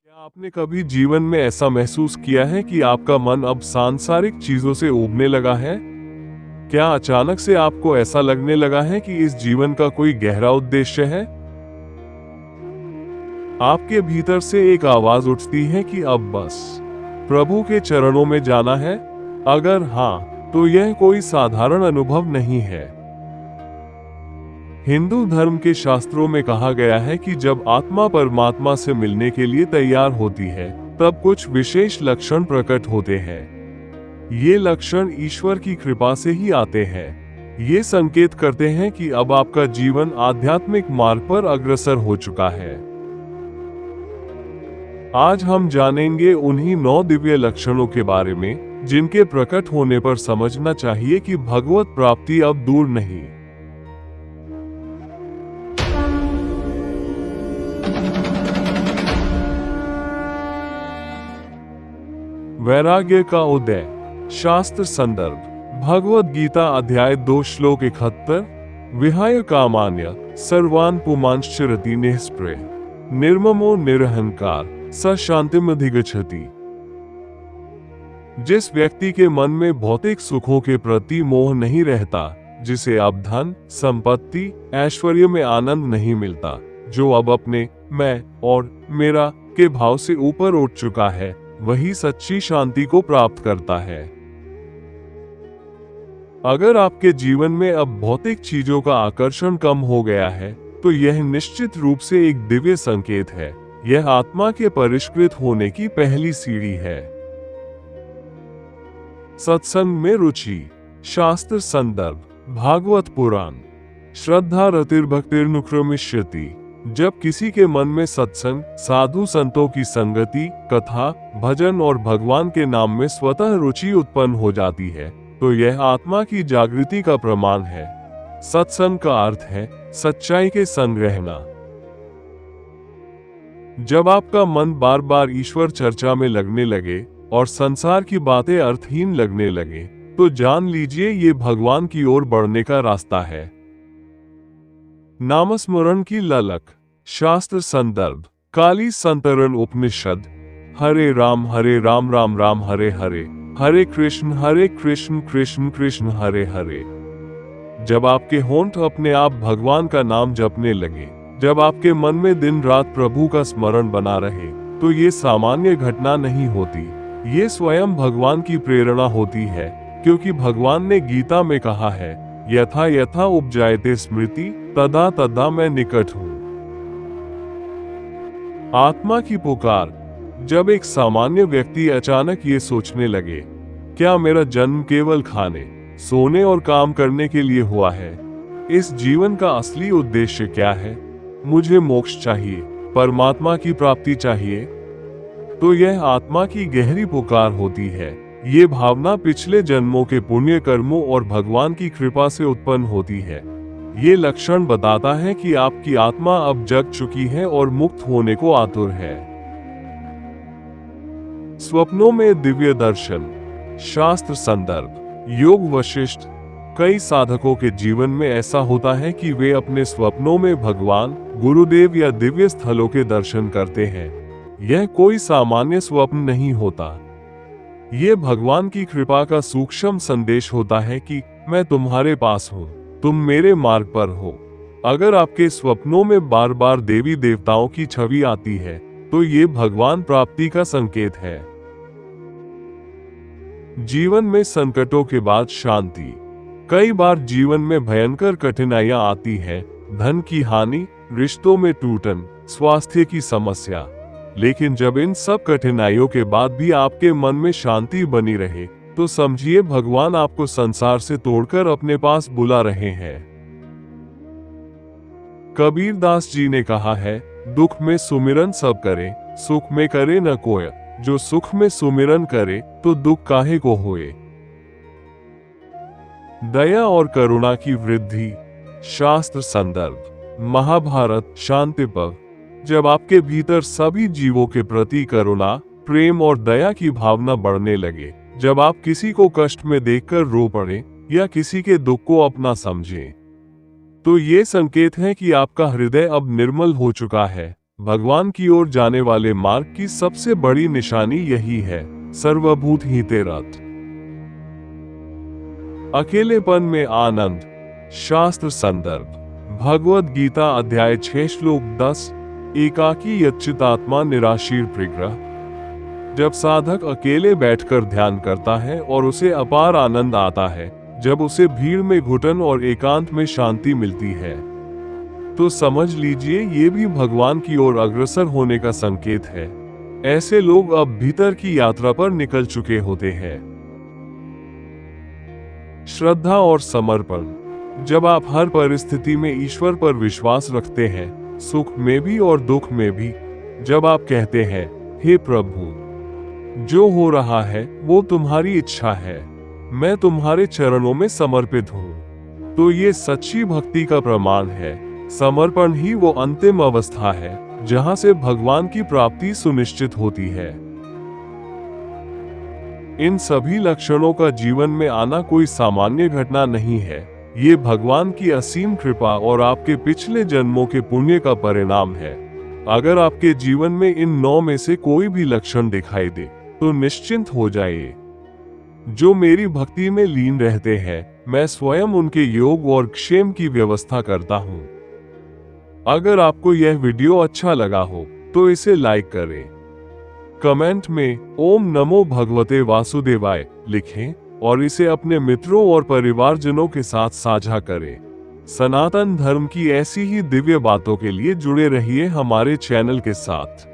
क्या आपने कभी जीवन में ऐसा महसूस किया है कि आपका मन अब सांसारिक चीजों से ऊबने लगा है? क्या अचानक से आपको ऐसा लगने लगा है कि इस जीवन का कोई गहरा उद्देश्य है? आपके भीतर से एक आवाज उठती है कि अब बस प्रभु के चरणों में जाना है? अगर हाँ, तो यह कोई साधारण अनुभव नहीं है। हिंदू धर्म के शास्त्रों में कहा गया है कि जब आत्मा परमात्मा से मिलने के लिए तैयार होती है, तब कुछ विशेष लक्षण प्रकट होते हैं। ये लक्षण ईश्वर की कृपा से ही आते हैं। ये संकेत करते हैं कि अब आपका जीवन आध्यात्मिक मार्ग पर अग्रसर हो चुका है। आज हम जानेंगे उन्हीं 9 दिव्य लक्षणों के बारे में, जिनके प्रकट होने पर समझना चाहिए कि भगवत प्राप्ति अब दूर नहीं। वैराग्य का उदय। शास्त्र संदर्भ: भगवद गीता अध्याय 2 श्लोक 71। विहाय कामान्य सर्वान् पुमांश्चरति निःस्पृह निर्ममो निरहंकार स शांतिमधिगच्छति। जिस व्यक्ति के मन में भौतिक सुखों के प्रति मोह नहीं रहता, जिसे अब धन, संपत्ति, ऐश्वर्य में आनंद नहीं मिलता, जो अब अपने मैं और मेरा के भाव से ऊपर उठ चुका है, वही सच्ची शांति को प्राप्त करता है। अगर आपके जीवन में अब भौतिक चीजों का आकर्षण कम हो गया है, तो यह निश्चित रूप से एक दिव्य संकेत है। यह आत्मा के परिष्कृत होने की पहली सीढ़ी है। सत्संग में रुचि। शास्त्र संदर्भ: भागवत पुराण। श्रद्धा रतिर्भक्तिर्नुक्रमिष्यति। जब किसी के मन में सत्संग, साधु संतों की संगति, कथा, भजन और भगवान के नाम में स्वतः रुचि उत्पन्न हो जाती है, तो यह आत्मा की जागृति का प्रमाण है। सत्संग का अर्थ है सच्चाई के संग रहना। जब आपका मन बार बार ईश्वर चर्चा में लगने लगे और संसार की बातें अर्थहीन लगने लगे, तो जान लीजिए ये भगवान की ओर बढ़ने का रास्ता है। नामस्मरण की ललक। शास्त्र संदर्भ: काली संतरण उपनिषद। हरे राम राम राम हरे हरे, हरे कृष्ण कृष्ण कृष्ण हरे हरे। जब आपके होंठ अपने आप भगवान का नाम जपने लगे, जब आपके मन में दिन रात प्रभु का स्मरण बना रहे, तो ये सामान्य घटना नहीं होती। ये स्वयं भगवान की प्रेरणा होती है, क्योंकि भगवान ने गीता में कहा है, यथा यथा उपजायते स्मृति तदा तदा मैं निकट हूँ। आत्मा की पुकार। जब एक सामान्य व्यक्ति अचानक ये सोचने लगे, क्या मेरा जन्म केवल खाने, सोने और काम करने के लिए हुआ है? इस जीवन का असली उद्देश्य क्या है? मुझे मोक्ष चाहिए, परमात्मा की प्राप्ति चाहिए। तो यह आत्मा की गहरी पुकार होती है। ये भावना पिछले जन्मों के पुण्य कर्मों और भगवान की कृपा से उत्पन्न होती है। ये लक्षण बताता है कि आपकी आत्मा अब जग चुकी है और मुक्त होने को आतुर है। स्वप्नों में दिव्य दर्शन। शास्त्र संदर्भ: योग वशिष्ठ। कई साधकों के जीवन में ऐसा होता है कि वे अपने स्वप्नों में भगवान, गुरुदेव या दिव्य स्थलों के दर्शन करते हैं। यह कोई सामान्य स्वप्न नहीं होता। ये भगवान की कृपा का सूक्ष्म संदेश होता है कि मैं तुम्हारे पास हूँ, तुम मेरे मार्ग पर हो। अगर आपके स्वप्नों में बार बार देवी देवताओं की छवि आती है, तो ये भगवान प्राप्ति का संकेत है। जीवन में संकटों के बाद शांति। कई बार जीवन में भयंकर कठिनाइयां आती हैं, धन की हानि, रिश्तों में टूटन, स्वास्थ्य की समस्या। लेकिन जब इन सब कठिनाइयों के बाद भी आपके मन में शांति बनी रहे, तो समझिए भगवान आपको संसार से तोड़कर अपने पास बुला रहे हैं। कबीर दास जी ने कहा है, दुख में सुमिरन सब करे, सुख में करे न कोय। जो सुख में सुमिरन करे, तो दुख काहे को होए। दया और करुणा की वृद्धि। शास्त्र संदर्भ: महाभारत शांति पर्व। जब आपके भीतर सभी जीवों के प्रति करुणा, प्रेम और दया की भावना बढ़ने लगे, जब आप किसी को कष्ट में देखकर रो पड़े या किसी के दुख को अपना समझें, तो ये संकेत है कि आपका हृदय अब निर्मल हो चुका है। भगवान की ओर जाने वाले मार्ग की सबसे बड़ी निशानी यही है, सर्वभूत हिते रत। अकेलेपन में आनंद। शास्त्र संदर्भ, भगवद गीता अध्याय 6 श्लोक 10। एकाकी यच्चितात्मा निराशीर परिग्रह। जब साधक अकेले बैठकर ध्यान करता है और उसे अपार आनंद आता है, जब उसे भीड़ में घुटन और एकांत में शांति मिलती है, तो समझ लीजिए ये भी भगवान की ओर अग्रसर होने का संकेत है। ऐसे लोग अब भीतर की यात्रा पर निकल चुके होते हैं। श्रद्धा और समर्पण। जब आप हर परिस्थिति में ईश्वर पर विश्वास रखते हैं, सुख में भी और दुख में भी, जब आप कहते हैं, हे प्रभु, जो हो रहा है वो तुम्हारी इच्छा है, मैं तुम्हारे चरणों में समर्पित हूँ, तो ये सच्ची भक्ति का प्रमाण है। समर्पण ही वो अंतिम अवस्था है जहां से भगवान की प्राप्ति सुनिश्चित होती है। इन सभी लक्षणों का जीवन में आना कोई सामान्य घटना नहीं है। ये भगवान की असीम कृपा और आपके पिछले जन्मों के पुण्य का परिणाम है। अगर आपके जीवन में इन 9 में से कोई भी लक्षण दिखाई दे, तो निश्चिंत हो जाइए। जो मेरी भक्ति में लीन रहते हैं, मैं स्वयं उनके योग और क्षेम की व्यवस्था करता हूँ। अगर आपको यह वीडियो अच्छा लगा हो तो इसे लाइक करें। कमेंट में ओम नमो भगवते वासुदेवाय लिखें और इसे अपने मित्रों और परिवारजनों के साथ साझा करें। सनातन धर्म की ऐसी ही दिव्य बातों के लिए जुड़े रहिए हमारे चैनल के साथ।